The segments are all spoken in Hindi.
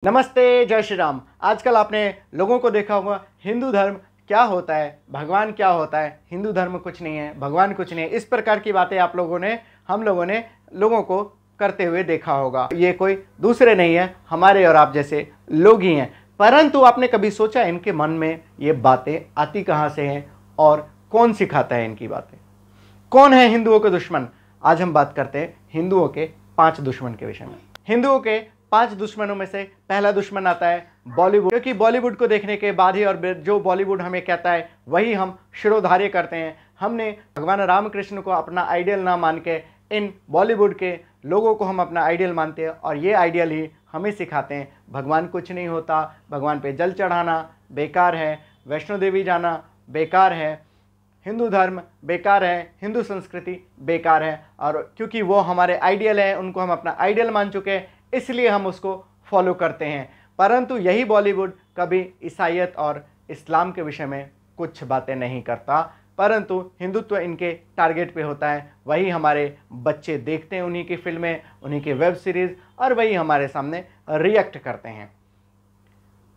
नमस्ते, जय श्री राम। आजकल आपने लोगों को देखा होगा हिंदू धर्म क्या होता है, भगवान क्या होता है, हिंदू धर्म कुछ नहीं है, भगवान कुछ नहीं है। इस प्रकार की बातें हम लोगों ने लोगों को करते हुए देखा होगा। ये कोई दूसरे नहीं है, हमारे और आप जैसे लोग ही हैं। परंतु आपने कभी सोचा इनके मन में ये बातें आती कहाँ से हैं और कौन सिखाता है इनकी बातें? कौन है हिंदुओं के दुश्मन? आज हम बात करते हैं हिंदुओं के 5 दुश्मन के विषय में। हिंदुओं के 5 दुश्मनों में से पहला दुश्मन आता है बॉलीवुड, क्योंकि बॉलीवुड को देखने के बाद ही और जो बॉलीवुड हमें कहता है वही हम शिरोधार्य करते हैं। हमने भगवान रामकृष्ण को अपना आइडियल ना मान के इन बॉलीवुड के लोगों को हम अपना आइडियल मानते हैं और ये आइडियल ही हमें सिखाते हैं भगवान कुछ नहीं होता, भगवान पे जल चढ़ाना बेकार है, वैष्णो देवी जाना बेकार है, हिंदू धर्म बेकार है, हिंदू संस्कृति बेकार है। और क्योंकि वो हमारे आइडियल हैं, उनको हम अपना आइडियल मान चुके हैं, इसलिए हम उसको फॉलो करते हैं। परंतु यही बॉलीवुड कभी ईसाईयत और इस्लाम के विषय में कुछ बातें नहीं करता, परंतु हिंदुत्व इनके टारगेट पे होता है। वही हमारे बच्चे देखते हैं, उन्हीं की फिल्में, उन्हीं की वेब सीरीज़, और वही हमारे सामने रिएक्ट करते हैं।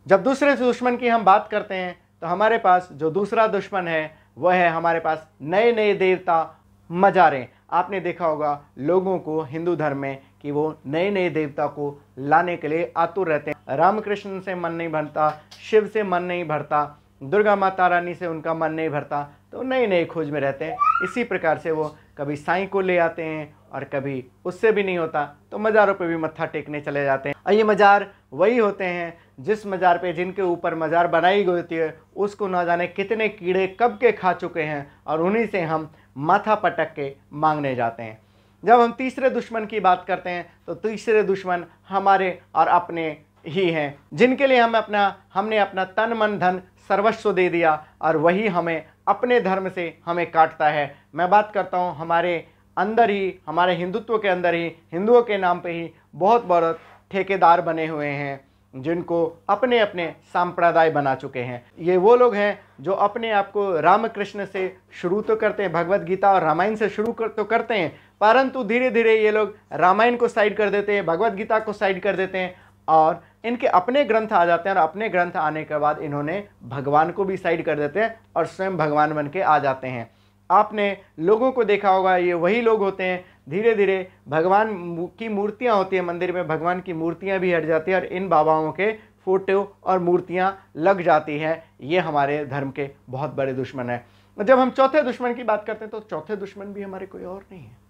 जब दूसरे दुश्मन की हम बात करते हैं तो हमारे पास जो दूसरा दुश्मन है वह है हमारे पास नए नए देवता, मज़ारें। आपने देखा होगा लोगों को हिंदू धर्म में कि वो नए नए देवता को लाने के लिए आतुर रहते हैं। रामकृष्ण से मन नहीं भरता, शिव से मन नहीं भरता, दुर्गा माता रानी से उनका मन नहीं भरता, तो नए नए खोज में रहते हैं। इसी प्रकार से वो कभी साईं को ले आते हैं और कभी उससे भी नहीं होता तो मज़ारों पे भी मत्था टेकने चले जाते हैं। और ये मज़ार वही होते हैं जिस मज़ार पे, जिनके ऊपर मज़ार बनाई गई होती है, उसको ना जाने कितने कीड़े कब के खा चुके हैं और उन्हीं से हम माथा पटक के मांगने जाते हैं। जब हम तीसरे दुश्मन की बात करते हैं तो तीसरे दुश्मन हमारे और अपने ही हैं, जिनके लिए हमने अपना तन मन धन सर्वस्व दे दिया और वही हमें अपने धर्म से हमें काटता है। मैं बात करता हूँ हमारे अंदर ही, हमारे हिंदुत्व के अंदर ही, हिंदुओं के नाम पे ही बहुत बहुत ठेकेदार बने हुए हैं, जिनको अपने अपने संप्रदाय बना चुके हैं। ये वो लोग हैं जो अपने आप को रामकृष्ण से शुरू तो करते हैं, भगवत गीता और रामायण से शुरू तो करते हैं, परंतु धीरे धीरे ये लोग रामायण को साइड कर देते हैं, भगवत गीता को साइड कर देते हैं और इनके अपने ग्रंथ आ जाते हैं। और अपने ग्रंथ आने के बाद इन्होंने भगवान को भी साइड कर देते हैं और स्वयं भगवान बन के आ जाते हैं। आपने लोगों को देखा होगा, ये वही लोग होते हैं, धीरे धीरे भगवान की मूर्तियां होती हैं मंदिर में, भगवान की मूर्तियां भी हट जाती हैं और इन बाबाओं के फोटो और मूर्तियां लग जाती हैं। ये हमारे धर्म के बहुत बड़े दुश्मन हैं। जब हम चौथे दुश्मन की बात करते हैं तो चौथे दुश्मन भी हमारे कोई और नहीं है।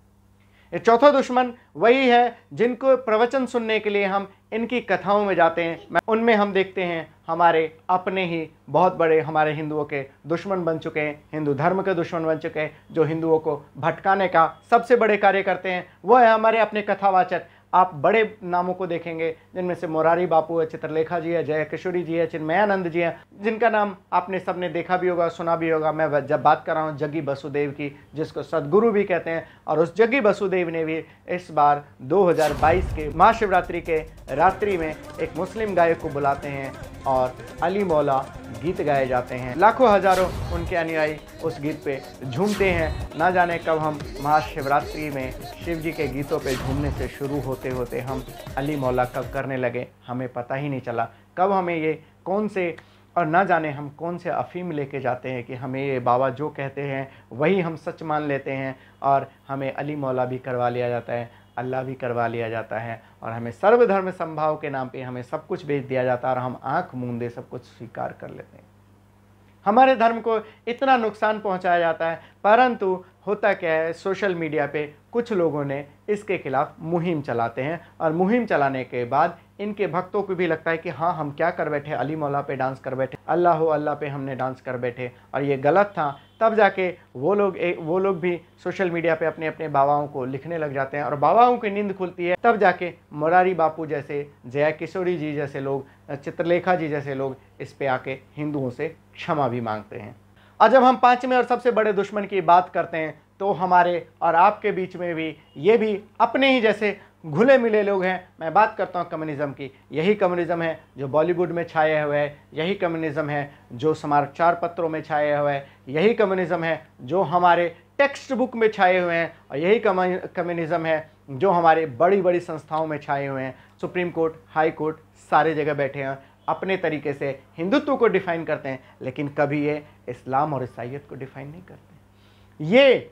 ये चौथा दुश्मन वही है जिनको प्रवचन सुनने के लिए हम इनकी कथाओं में जाते हैं। उनमें हम देखते हैं हमारे अपने ही बहुत बड़े, हमारे हिंदुओं के दुश्मन बन चुके हैं, हिंदू धर्म के दुश्मन बन चुके हैं, जो हिंदुओं को भटकाने का सबसे बड़े कार्य करते हैं। वो है हमारे अपने कथावाचक। आप बड़े नामों को देखेंगे जिनमें से मोरारी बापू है, चित्रलेखा जी है, जय किशोरी जी है, चिन्मयानंद जी हैं, जिनका नाम आपने सबने देखा भी होगा, सुना भी होगा। मैं जब बात कर रहा हूँ जग्गी बसुदेव की, जिसको सदगुरु भी कहते हैं, और उस जग्गी बसुदेव ने भी इस बार 2022 के महाशिवरात्रि के रात्रि में एक मुस्लिम गायक को बुलाते हैं और अली मौला गीत गाए जाते हैं। लाखों हजारों उनके अनुयायी उस गीत पे झूमते हैं। ना जाने कब हम महाशिवरात्रि में शिव जी के गीतों पे झूमने से शुरू होते होते हम अली मौला कब करने लगे, हमें पता ही नहीं चला। कब हमें ये कौन से, और ना जाने हम कौन से अफीम लेके जाते हैं कि हमें ये बाबा जो कहते हैं वही हम सच मान लेते हैं और हमें अली मौला भी करवा लिया जाता है, अल्लाह भी करवा लिया जाता है, और हमें सर्वधर्म संभाव के नाम पे हमें सब कुछ बेच दिया जाता है और हम आंख मूंदे सब कुछ स्वीकार कर लेते हैं। हमारे धर्म को इतना नुकसान पहुंचाया जाता है, परंतु होता क्या है, सोशल मीडिया पे कुछ लोगों ने इसके खिलाफ मुहिम चलाते हैं और मुहिम चलाने के बाद इनके भक्तों को भी लगता है कि हाँ, हम क्या कर बैठे, अली मौला पे डांस कर बैठे, अल्लाह हो अल्लाह पे हमने डांस कर बैठे और ये गलत था। तब जाके वो लोग भी सोशल मीडिया पे अपने अपने बाबाओं को लिखने लग जाते हैं और बाबाओं की नींद खुलती है। तब जाके मोरारी बापू जैसे, जया किशोरी जी जैसे लोग, चित्रलेखा जी जैसे लोग इस पे आके हिंदुओं से क्षमा भी मांगते हैं। और जब हम 5वें और सबसे बड़े दुश्मन की बात करते हैं तो हमारे और आपके बीच में भी ये भी अपने ही जैसे घुले मिले लोग हैं। मैं बात करता हूँ कम्युनिज़्म की। यही कम्युनिज़्म है जो बॉलीवुड में छाया हुआ है, यही कम्युनिज़्म है जो समाचार पत्रों में छाया हुआ है, यही कम्युनिज़्म है जो हमारे टेक्स्ट बुक में छाए हुए हैं, और यही कम्युनिज्म है जो हमारे बड़ी बड़ी संस्थाओं में छाए हुए हैं। सुप्रीम कोर्ट, हाई कोर्ट, सारे जगह बैठे हैं, अपने तरीके से हिंदुत्व को डिफाइन करते हैं, लेकिन कभी ये इस्लाम और ईसाईयत को डिफाइन नहीं करते। ये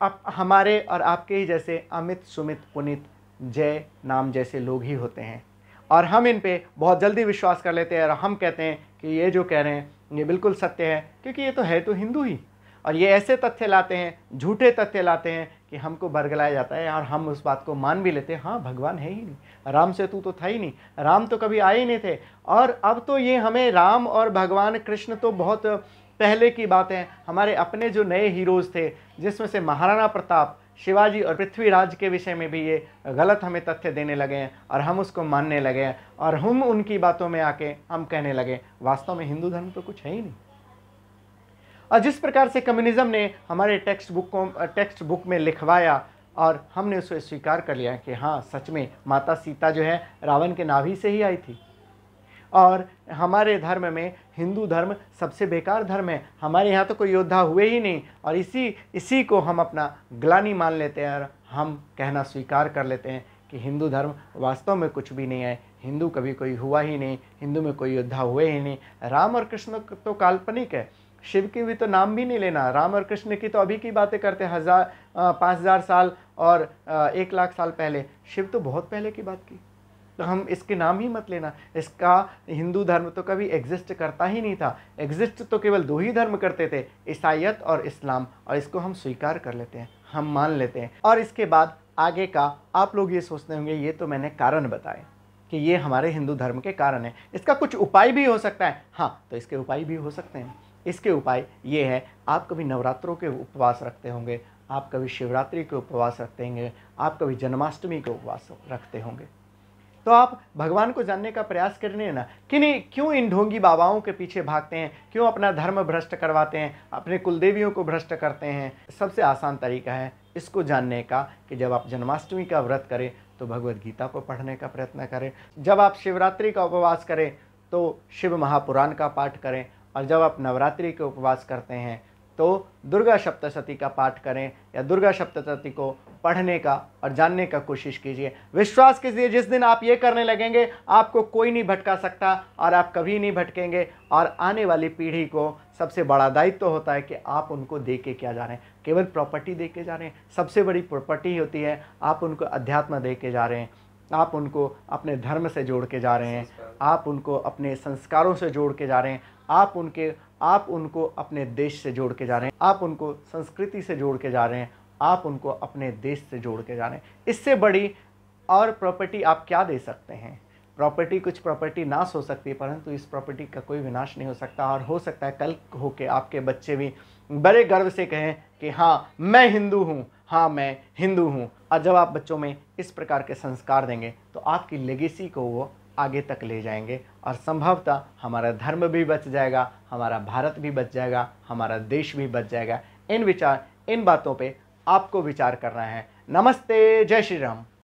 अब हमारे और आपके ही जैसे अमित, सुमित, पुनित, जय नाम जैसे लोग ही होते हैं, और हम इन पे बहुत जल्दी विश्वास कर लेते हैं, और हम कहते हैं कि ये जो कह रहे हैं ये बिल्कुल सत्य है, क्योंकि ये तो है तो हिंदू ही। और ये ऐसे तथ्य लाते हैं, झूठे तथ्य लाते हैं कि हमको बरगलाया जाता है, और हम उस बात को मान भी लेते हैं। हाँ, भगवान है ही नहीं, राम सेतु तो था ही नहीं, राम तो कभी आए ही नहीं थे। और अब तो ये हमें राम और भगवान कृष्ण तो बहुत पहले की बात है। हमारे अपने जो नए हीरोज़ थे, जिसमें से महाराणा प्रताप, शिवाजी और पृथ्वीराज के विषय में भी ये गलत हमें तथ्य देने लगे हैं, और हम उसको मानने लगे हैं, और हम उनकी बातों में आके हम कहने लगे वास्तव में हिंदू धर्म तो कुछ है ही नहीं। और जिस प्रकार से कम्युनिज्म ने हमारे टेक्स्ट बुक में लिखवाया, और हमने उसे स्वीकार कर लिया कि हाँ सच में माता सीता जो है रावण के नाभि से ही आई थी, और हमारे धर्म में हिंदू धर्म सबसे बेकार धर्म है, हमारे यहाँ तो कोई योद्धा हुए ही नहीं, और इसी को हम अपना ग्लानि मान लेते हैं, और हम कहना स्वीकार कर लेते हैं कि हिंदू धर्म वास्तव में कुछ भी नहीं है, हिंदू कभी कोई हुआ ही नहीं, हिंदू में कोई योद्धा हुए ही नहीं। राम और कृष्ण तो काल्पनिक है, शिव की भी तो नाम भी नहीं लेना। राम और कृष्ण की तो अभी की बातें करते हैं, 5000 साल और 1 लाख साल पहले। शिव तो बहुत पहले की बात की, तो हम इसके नाम ही मत लेना। इसका हिंदू धर्म तो कभी एग्जिस्ट करता ही नहीं था। एग्जिस्ट तो केवल 2 ही धर्म करते थे, ईसाईयत और इस्लाम, और इसको हम स्वीकार कर लेते हैं, हम मान लेते हैं। और इसके बाद आगे का आप लोग ये सोचते होंगे ये तो मैंने कारण बताए कि ये हमारे हिंदू धर्म के कारण है, इसका कुछ उपाय भी हो सकता है। हाँ, तो इसके उपाय भी हो सकते हैं। इसके उपाय ये है, आप कभी नवरात्रों के उपवास रखते होंगे, आप कभी शिवरात्रि के उपवास रखते होंगे, आप कभी जन्माष्टमी के उपवास रखते होंगे, तो आप भगवान को जानने का प्रयास करने ना कि नहीं, क्यों इन ढोंगी बाबाओं के पीछे भागते हैं, क्यों अपना धर्म भ्रष्ट करवाते हैं, अपने कुलदेवियों को भ्रष्ट करते हैं। सबसे आसान तरीका है इसको जानने का कि जब आप जन्माष्टमी का व्रत करें तो भगवद गीता को पढ़ने का प्रयत्न करें, जब आप शिवरात्रि का उपवास करें तो शिव महापुराण का पाठ करें, और जब आप नवरात्रि के उपवास करते हैं तो दुर्गा सप्तशती का पाठ करें, या दुर्गा सप्तशती को पढ़ने का और जानने का कोशिश कीजिए। विश्वास कीजिए, जिस दिन आप ये करने लगेंगे आपको कोई नहीं भटका सकता, और आप कभी नहीं भटकेंगे। और आने वाली पीढ़ी को सबसे बड़ा दायित्व होता है कि आप उनको दे के क्या जा रहे हैं। केवल प्रॉपर्टी दे के जा रहे हैं, सबसे बड़ी प्रॉपर्टी होती है आप उनको अध्यात्म दे के जा रहे हैं, आप उनको अपने धर्म से जोड़ के जा रहे हैं, आप उनको अपने संस्कारों से जोड़ के जा रहे हैं, आप उनको अपने देश से जोड़ के जा रहे हैं, आप उनको संस्कृति से जोड़ के जा रहे हैं, आप उनको अपने देश से जोड़ के जा रहे हैं। इससे बड़ी और प्रॉपर्टी आप क्या दे सकते हैं। प्रॉपर्टी, कुछ प्रॉपर्टी नाश हो सकती है, परंतु इस प्रॉपर्टी का कोई विनाश नहीं हो सकता। और हो सकता है कल होके आपके बच्चे भी बड़े गर्व से कहें कि हाँ मैं हिंदू हूँ, हाँ मैं हिंदू हूँ। और जब आप बच्चों में इस प्रकार के संस्कार देंगे तो आपकी लेगेसी को वो आगे तक ले जाएंगे, और संभवतः हमारा धर्म भी बच जाएगा, हमारा भारत भी बच जाएगा, हमारा देश भी बच जाएगा। इन बातों पे आपको विचार करना है। नमस्ते, जय श्री राम।